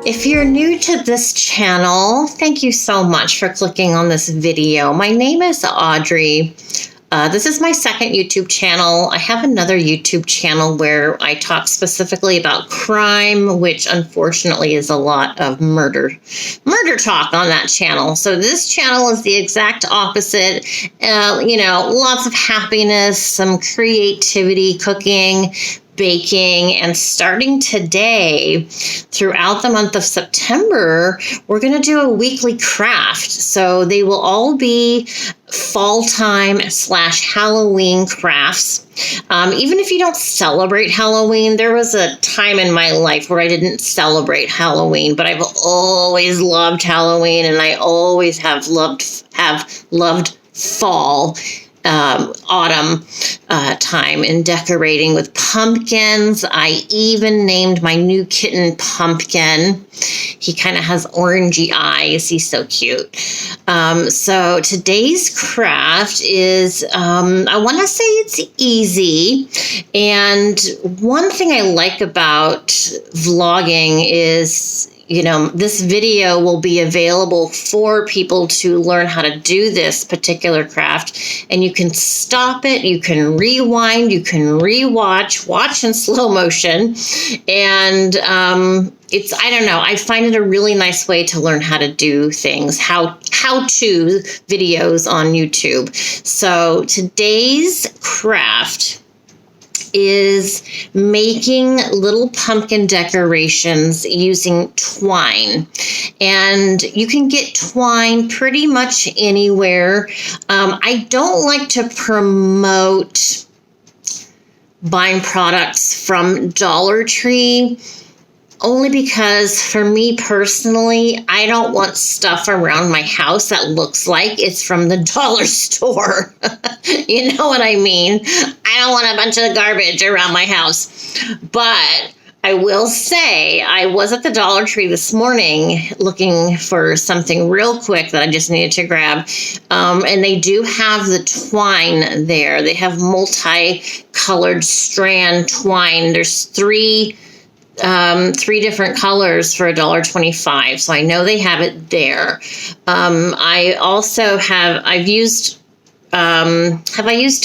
If you're new to this channel, thank you so much for clicking on this video. My name is Audrey. This is my second YouTube channel. I have another YouTube channel where I talk specifically about crime, which unfortunately is a lot of murder talk on that channel. So this channel is the exact opposite. Lots of happiness, some creativity, cooking, baking, and starting today throughout the month of September, we're going to do a weekly craft. So they will all be fall time / Halloween crafts. Even if you don't celebrate Halloween, there was a time in my life where I didn't celebrate Halloween, but I've always loved Halloween, and I always have loved fall, autumn time in decorating with pumpkins. I even named my new kitten Pumpkin. He kind of has orangey eyes. He's so cute. So today's craft is, I want to say it's easy. And one thing I like about vlogging is, this video will be available for people to learn how to do this particular craft. And you can stop it, you can rewind, you can rewatch, watch in slow motion. And I find it a really nice way to learn how to do things, how-to videos on YouTube. So today's craft is making little pumpkin decorations using twine. And you can get twine pretty much anywhere. I don't like to promote buying products from Dollar Tree, only because for me personally, I don't want stuff around my house that looks like it's from the dollar store. You know what I mean? I don't want a bunch of garbage around my house. But I will say I was at the Dollar Tree this morning looking for something real quick that I just needed to grab. And they do have the twine there. They have multi-colored strand twine. There's three different colors for $1.25. So I know they have it there. I also have I used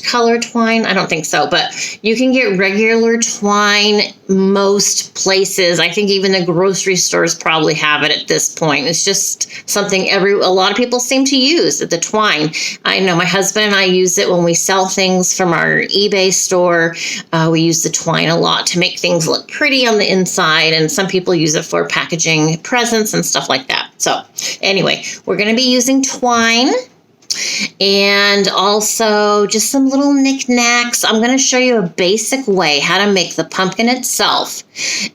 color twine? I don't think so, but you can get regular twine most places. I think even the grocery stores probably have it at this point. It's just something a lot of people seem to use, the twine. I know my husband and I use it when we sell things from our eBay store. We use the twine a lot to make things look pretty on the inside, and some people use it for packaging presents and stuff like that. So anyway, we're going to be using twine. And also just some little knickknacks. I'm going to show you a basic way how to make the pumpkin itself.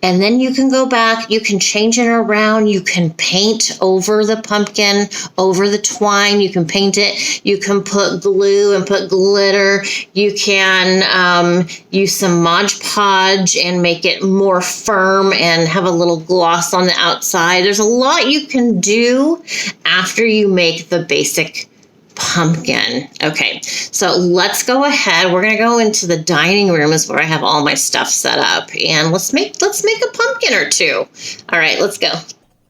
And then you can go back, you can change it around, you can paint over the pumpkin, over the twine, you can paint it, you can put glue and put glitter, you can use some Mod Podge and make it more firm and have a little gloss on the outside. There's a lot you can do after you make the basic pumpkin. Okay, so let's go ahead. We're going to go into the dining room is where I have all my stuff set up, and let's make a pumpkin or two. All right, let's go.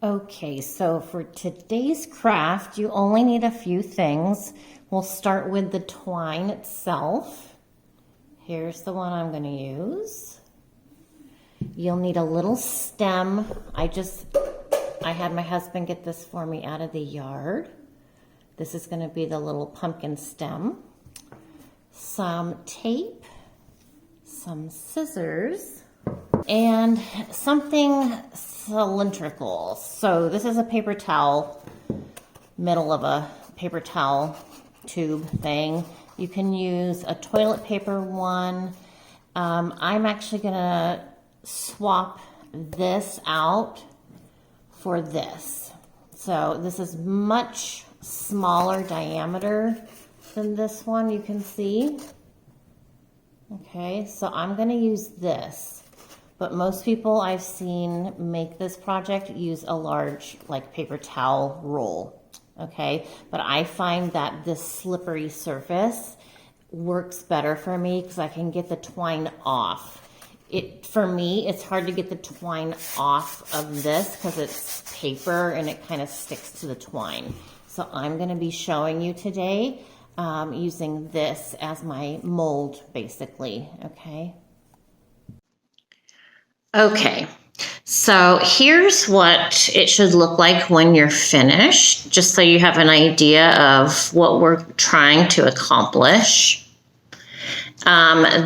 Okay, so for today's craft, you only need a few things. We'll start with the twine itself. Here's the one I'm going to use. You'll need a little stem. I had my husband get this for me out of the yard. This is going to be the little pumpkin stem, some tape, some scissors, and something cylindrical. So this is a paper towel, middle of a paper towel tube thing. You can use a toilet paper one. I'm actually going to swap this out for this. So this is much smaller diameter than this one, you can see. Okay, so I'm going to use this, but most people I've seen make this project use a large paper towel roll. Okay, but I find that this slippery surface works better for me because I can get the twine off. For me, it's hard to get the twine off of this because it's paper and it kind of sticks to the twine. So I'm going to be showing you today using this as my mold, basically, okay? Okay, so here's what it should look like when you're finished, just so you have an idea of what we're trying to accomplish.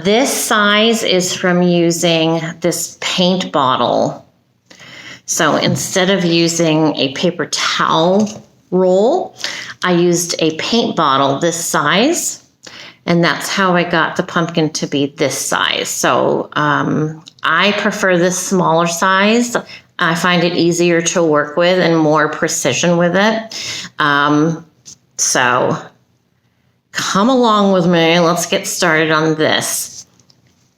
This size is from using this paint bottle. So instead of using a paper towel roll, I used a paint bottle this size, and that's how I got the pumpkin to be this size. So I prefer this smaller size. I find it easier to work with and more precision with it. So come along with me. Let's get started on this.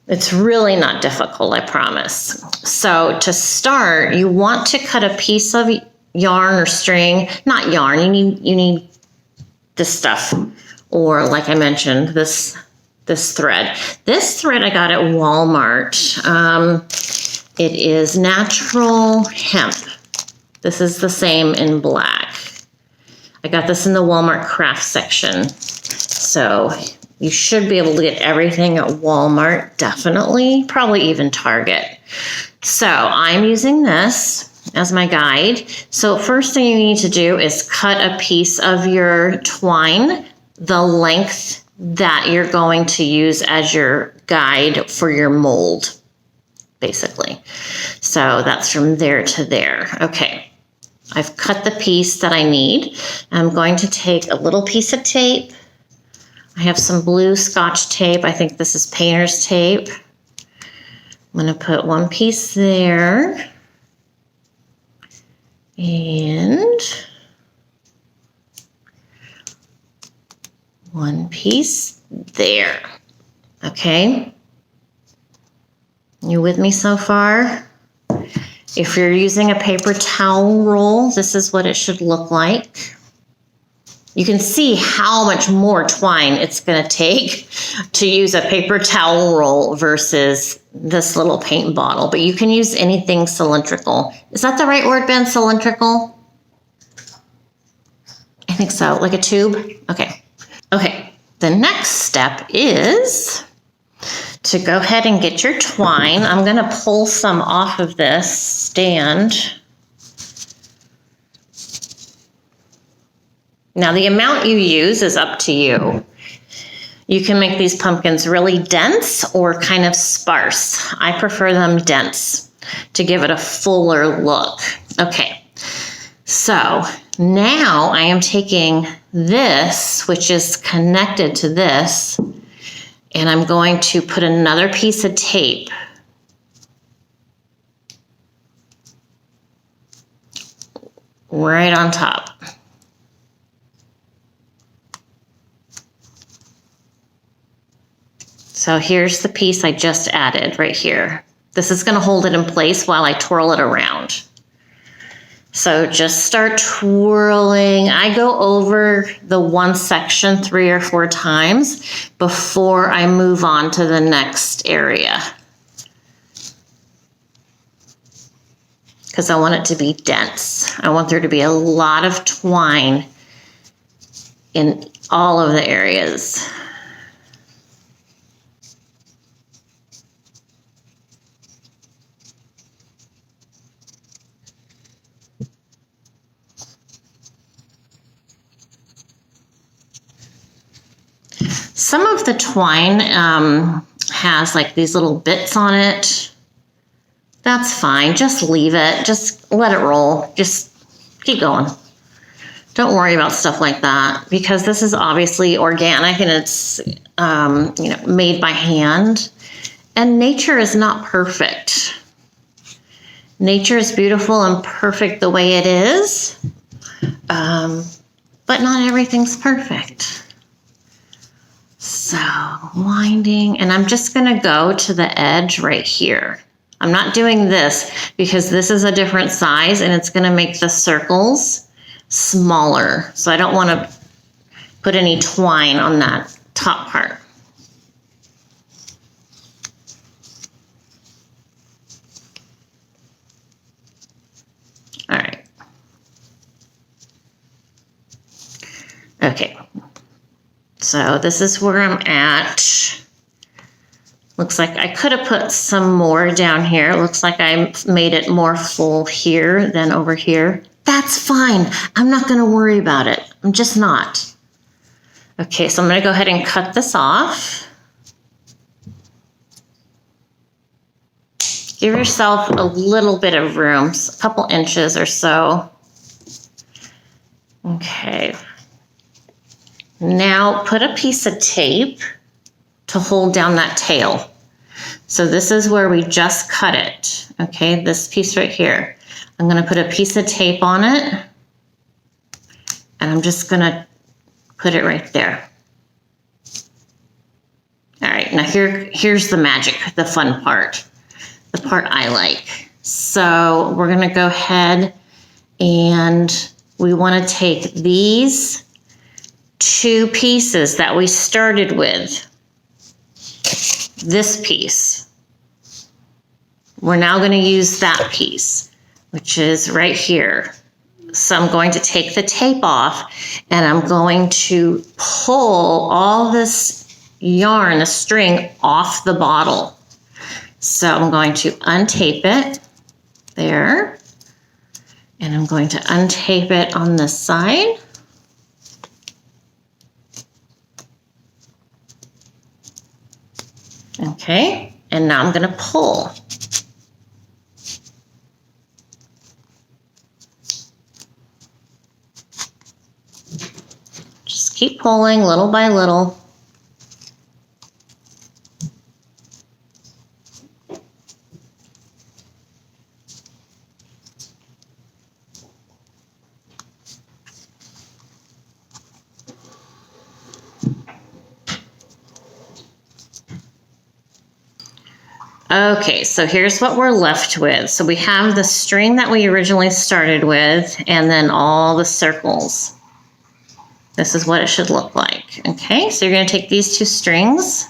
It's really not difficult, I promise. So to start, you want to cut a piece of yarn or string. Not yarn, you need this stuff. Or like I mentioned, this thread. This thread I got at Walmart. It is natural hemp. This is the same in black. I got this in the Walmart craft section. So you should be able to get everything at Walmart, definitely, probably even Target. So I'm using this as my guide. So first thing you need to do is cut a piece of your twine the length that you're going to use as your guide for your mold, basically. So that's from there to there. Okay, I've cut the piece that I need. I'm going to take a little piece of tape. I have some blue Scotch tape. I think this is painter's tape. I'm going to put one piece there. And one piece there. Okay. You with me so far? If you're using a paper towel roll, this is what it should look like. You can see how much more twine it's going to take to use a paper towel roll versus this little paint bottle, but you can use anything cylindrical. Is that the right word, Ben? Cylindrical? I think so. Like a tube? Okay. Okay. The next step is to go ahead and get your twine. I'm going to pull some off of this stand. Now, the amount you use is up to you. You can make these pumpkins really dense or kind of sparse. I prefer them dense to give it a fuller look. Okay, so now I am taking this, which is connected to this, and I'm going to put another piece of tape right on top. So here's the piece I just added right here. This is going to hold it in place while I twirl it around. So just start twirling. I go over the one section 3 or 4 times before I move on to the next area, because I want it to be dense. I want there to be a lot of twine in all of the areas. Some of the twine has like these little bits on it. That's fine. Just leave it. Just let it roll. Just keep going. Don't worry about stuff like that, because this is obviously organic and it's made by hand. And nature is not perfect. Nature is beautiful and perfect the way it is, but not everything's perfect. So winding, and I'm just going to go to the edge right here. I'm not doing this because this is a different size and it's going to make the circles smaller. So I don't want to put any twine on that top part. Okay, so this is where I'm at. Looks like I could have put some more down here. Looks like I made it more full here than over here. That's fine. I'm not going to worry about it. I'm just not. Okay, so I'm going to go ahead and cut this off. Give yourself a little bit of room, a couple inches or so. Okay. Now put a piece of tape to hold down that tail. So this is where we just cut it. Okay, this piece right here. I'm going to put a piece of tape on it, and I'm just going to put it right there. All right, now here's the magic, the fun part, the part I like. So we're going to go ahead and we want to take these two pieces that we started with, this piece. We're now going to use that piece, which is right here. So I'm going to take the tape off and I'm going to pull all this yarn, the string, off the bottle. So I'm going to untape it there, and I'm going to untape it on this side. Okay, and now I'm going to pull. Just keep pulling little by little. Okay, so here's what we're left with. So we have the string that we originally started with, and then all the circles. This is what it should look like. Okay, so you're going to take these two strings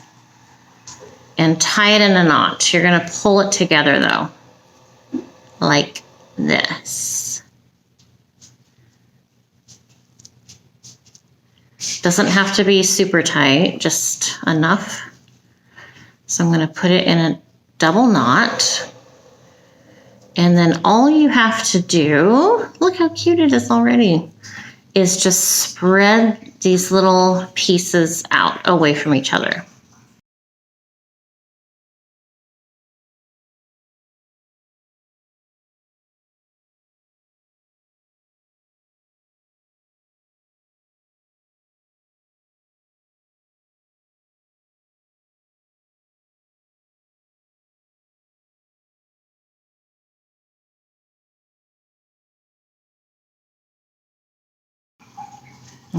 and tie it in a knot. You're going to pull it together though, like this. Doesn't have to be super tight, just enough. So I'm going to put it in a double knot, and then all you have to do, look how cute it is already, is just spread these little pieces out away from each other.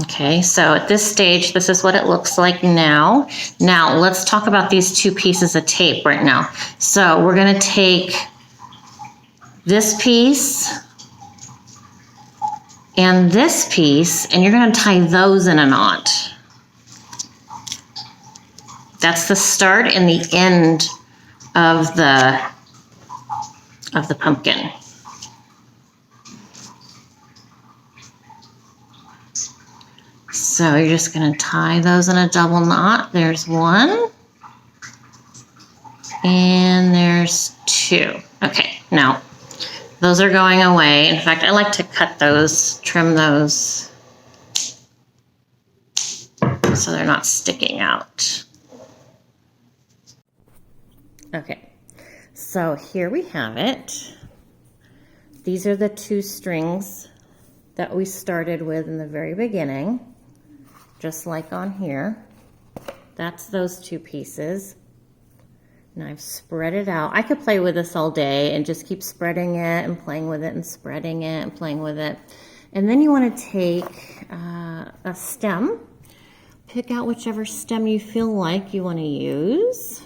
Okay, so at this stage, this is what it looks like now. Now, let's talk about these two pieces of tape right now. So we're going to take this piece and this piece, and you're going to tie those in a knot. That's the start and the end of the pumpkin. So you're just going to tie those in a double knot. There's one. And there's two. Okay, now those are going away. In fact, I like to cut those, trim those, so they're not sticking out. Okay, so here we have it. These are the two strings that we started with in the very beginning. Just like on here. That's those two pieces. And I've spread it out. I could play with this all day and just keep spreading it and playing with it and spreading it and playing with it. And then you want to take a stem. Pick out whichever stem you feel like you want to use.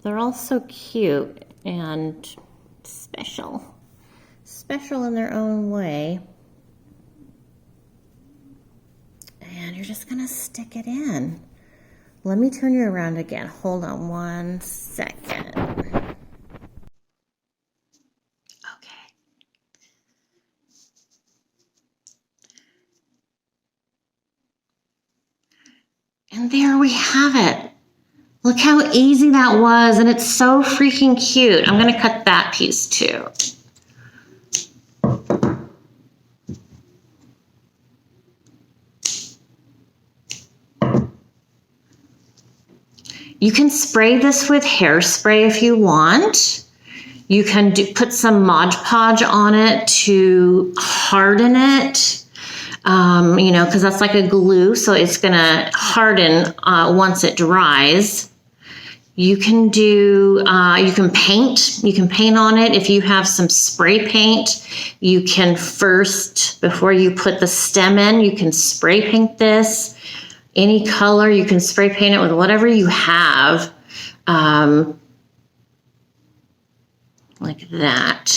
They're all so cute and special. Special in their own way. And you're just going to stick it in. Let me turn you around again. Hold on one second. Okay. there we have it. Look how easy that was, and it's so freaking cute. I'm gonna cut that piece too. You can spray this with hairspray if you want. You can put some Mod Podge on it to harden it, you know, because that's like a glue, so it's gonna harden once it dries. You can do, you can paint on it. If you have some spray paint, you can first, before you put the stem in, you can spray paint this. Any color, you can spray paint it with whatever you have. Like that.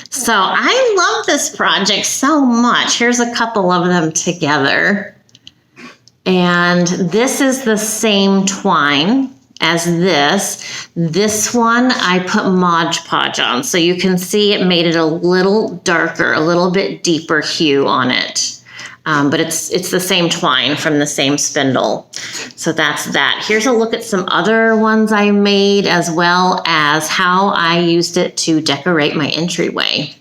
So I love this project so much. Here's a couple of them together. And this is the same twine as this. This one I put Mod Podge on. So you can see it made it a little darker, a little bit deeper hue on it. But it's the same twine from the same spindle. So that's that. Here's a look at some other ones I made, as well as how I used it to decorate my entryway.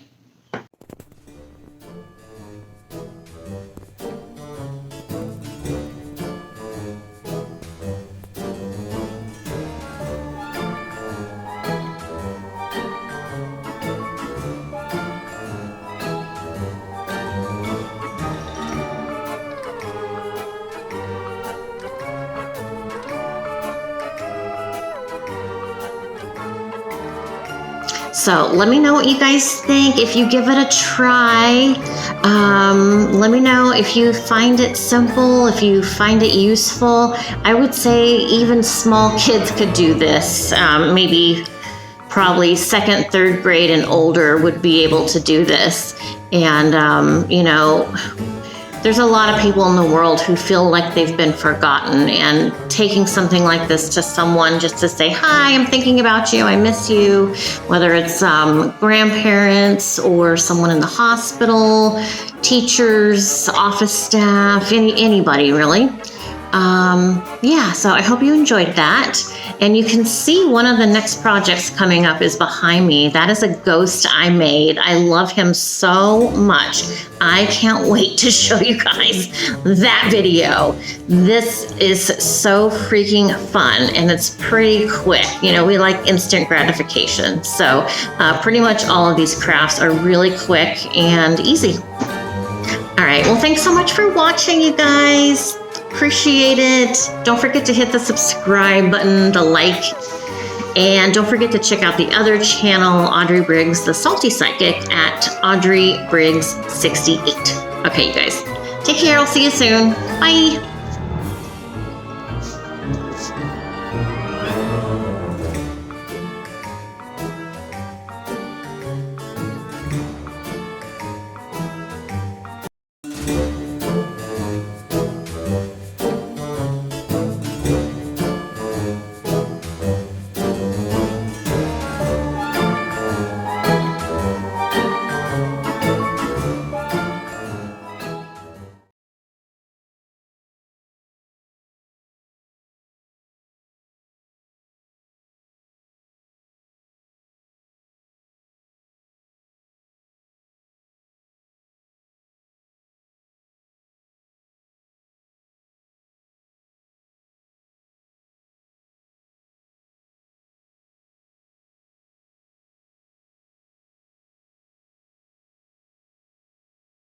So let me know what you guys think. If you give it a try, let me know if you find it simple, if you find it useful. I would say even small kids could do this. Maybe probably second, third grade and older would be able to do this. And, you know, there's a lot of people in the world who feel like they've been forgotten, and taking something like this to someone just to say, hi, I'm thinking about you, I miss you, whether it's grandparents or someone in the hospital, teachers, office staff, anybody really. Yeah, so I hope you enjoyed that. And you can see one of the next projects coming up is behind me. That is a ghost I made. I love him so much. I can't wait to show you guys that video. This is so freaking fun, and it's pretty quick. You know, we like instant gratification. So pretty much all of these crafts are really quick and easy. All right, well, thanks so much for watching, you guys. Appreciate it. Don't forget to hit the subscribe button, the like, and don't forget to check out the other channel, Audrey Briggs, the Salty Psychic, at Audrey Briggs 68. Okay, you guys, take care. I'll see you soon. Bye.